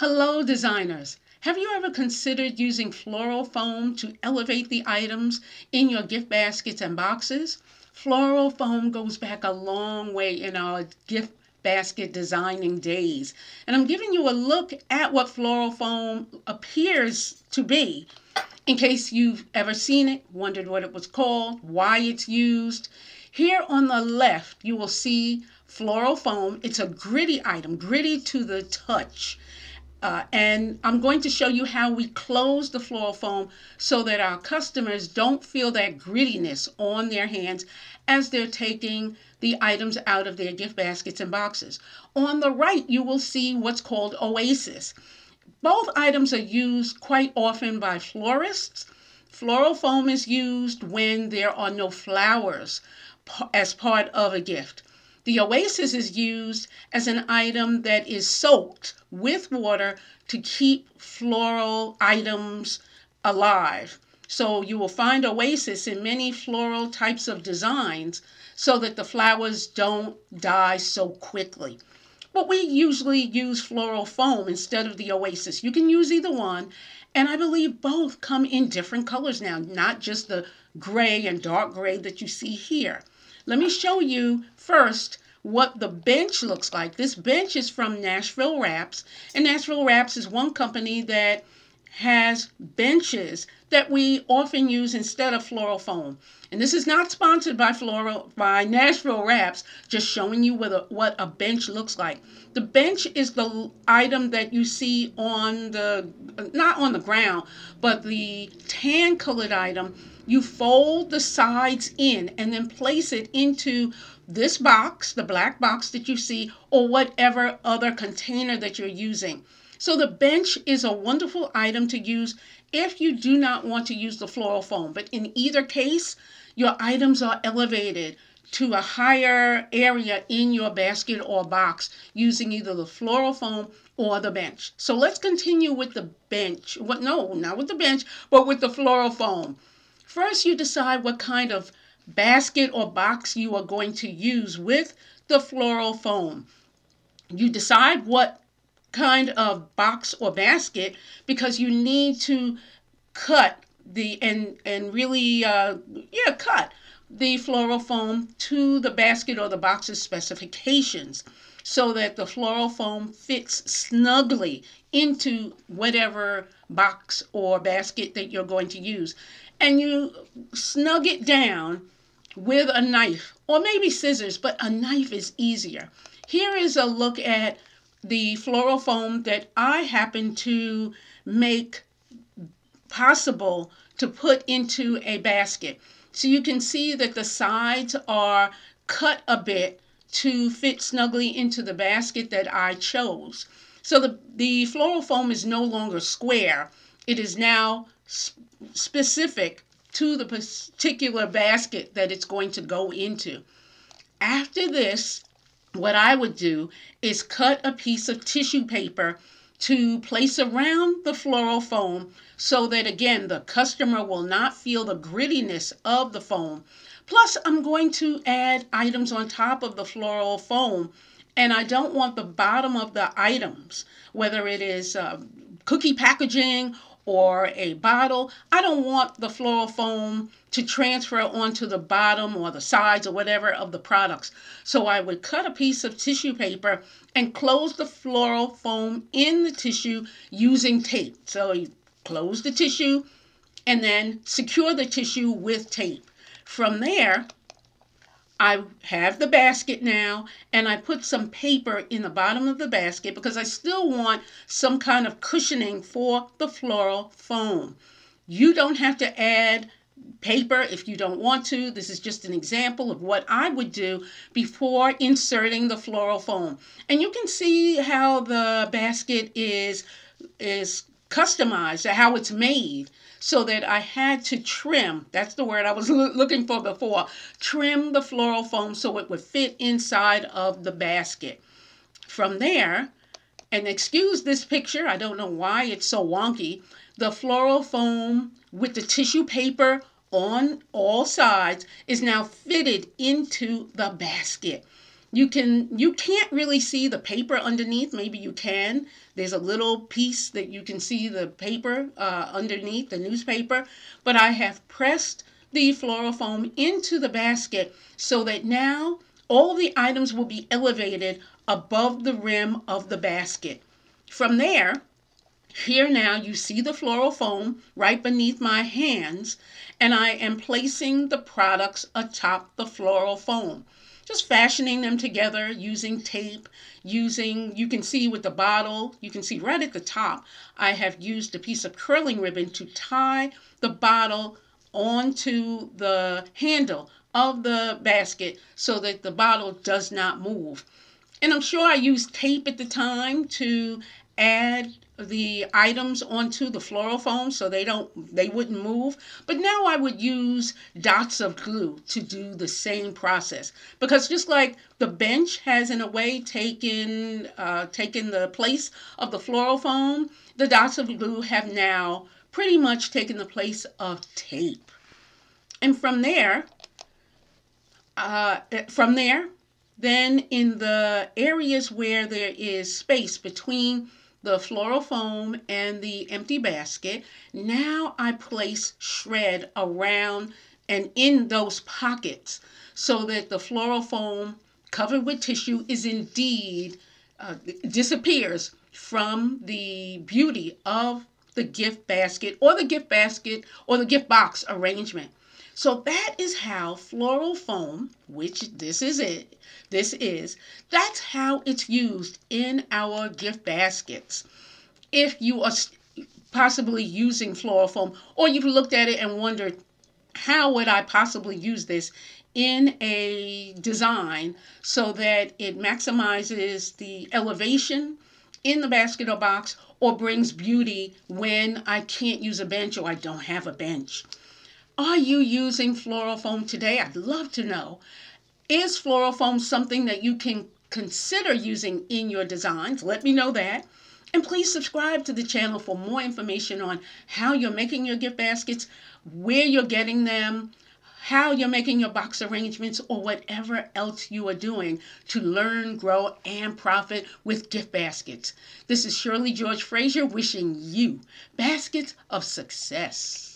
Hello, designers. Have you ever considered using floral foam to elevate the items in your gift baskets and boxes? Floral foam goes back a long way in our gift basket designing days. And I'm giving you a look at what floral foam appears to be in case you've ever seen it, wondered what it was called, why it's used. Here on the left, you will see floral foam. It's a gritty item, gritty to the touch. And I'm going to show you how we close the floral foam so that our customers don't feel that grittiness on their hands as they're taking the items out of their gift baskets and boxes. On the right, you will see what's called Oasis. Both items are used quite often by florists. Floral foam is used when there are no flowers as part of a gift. The Oasis is used as an item that is soaked with water to keep floral items alive. So you will find Oasis in many floral types of designs so that the flowers don't die so quickly. But we usually use floral foam instead of the Oasis. You can use either one, and I believe both come in different colors now, not just the gray and dark gray that you see here. Let me show you first what the bench looks like. This bench is from Nashville Wraps, and Nashville Wraps is one company that has benches that we often use instead of floral foam. And this is not sponsored by Nashville Wraps, just showing you what a bench looks like. The bench is the item that you see on not on the ground, but the tan colored item. You fold the sides in and then place it into this box, the black box that you see, or whatever other container that you're using. So the bench is a wonderful item to use if you do not want to use the floral foam. But in either case, your items are elevated to a higher area in your basket or box using either the floral foam or the bench. So let's continue with the bench. No, not with the bench, but with the floral foam. First, you decide what kind of basket or box you are going to use with the floral foam. You decide what kind of box or basket because you need to cut cut the floral foam to the basket or the box's specifications so that the floral foam fits snugly into whatever box or basket that you're going to use. And you snug it down with a knife or maybe scissors, but a knife is easier. Here is a look at the floral foam that I happen to make possible to put into a basket. So you can see that the sides are cut a bit to fit snugly into the basket that I chose. So the floral foam is no longer square. It is now specific to the particular basket that it's going to go into. After this, what I would do is cut a piece of tissue paper to place around the floral foam so that, again, the customer will not feel the grittiness of the foam. Plus, I'm going to add items on top of the floral foam, and I don't want the bottom of the items, whether it is cookie packaging or a bottle, I don't want the floral foam to transfer onto the bottom or the sides or whatever of the products. So I would cut a piece of tissue paper and close the floral foam in the tissue using tape. So you close the tissue and then secure the tissue with tape. From there, I have the basket now, and I put some paper in the bottom of the basket because I still want some kind of cushioning for the floral foam. You don't have to add paper if you don't want to. This is just an example of what I would do before inserting the floral foam. And you can see how the basket is customized, how it's made, so that I had to trim, that's the word I was looking for before, trim the floral foam so it would fit inside of the basket. From there, and excuse this picture, I don't know why it's so wonky, the floral foam with the tissue paper on all sides is now fitted into the basket. You can't really see the paper underneath, maybe you can. There's a little piece that you can see the paper underneath, the newspaper, but I have pressed the floral foam into the basket so that now all the items will be elevated above the rim of the basket. From there, here now you see the floral foam right beneath my hands, and I am placing the products atop the floral foam. Just fashioning them together using tape, you can see with the bottle, you can see right at the top, I have used a piece of curling ribbon to tie the bottle onto the handle of the basket so that the bottle does not move. And I'm sure I used tape at the time to add the items onto the floral foam so they wouldn't move. But now I would use dots of glue to do the same process, because just like the bench has in a way taken the place of the floral foam, the dots of glue have now pretty much taken the place of tape. And from there, then in the areas where there is space between the floral foam and the empty basket, now I place shred around and in those pockets so that the floral foam covered with tissue is indeed disappears from the beauty of the gift basket or the gift box arrangement. So that is how floral foam, which this is, that's how it's used in our gift baskets. If you are possibly using floral foam, or you've looked at it and wondered, how would I possibly use this in a design so that it maximizes the elevation in the basket or box or brings beauty when I can't use a bench or I don't have a bench? Are you using floral foam today? I'd love to know. Is floral foam something that you can consider using in your designs? Let me know that. And please subscribe to the channel for more information on how you're making your gift baskets, where you're getting them, how you're making your box arrangements, or whatever else you are doing to learn, grow, and profit with gift baskets. This is Shirley George Frazier wishing you baskets of success.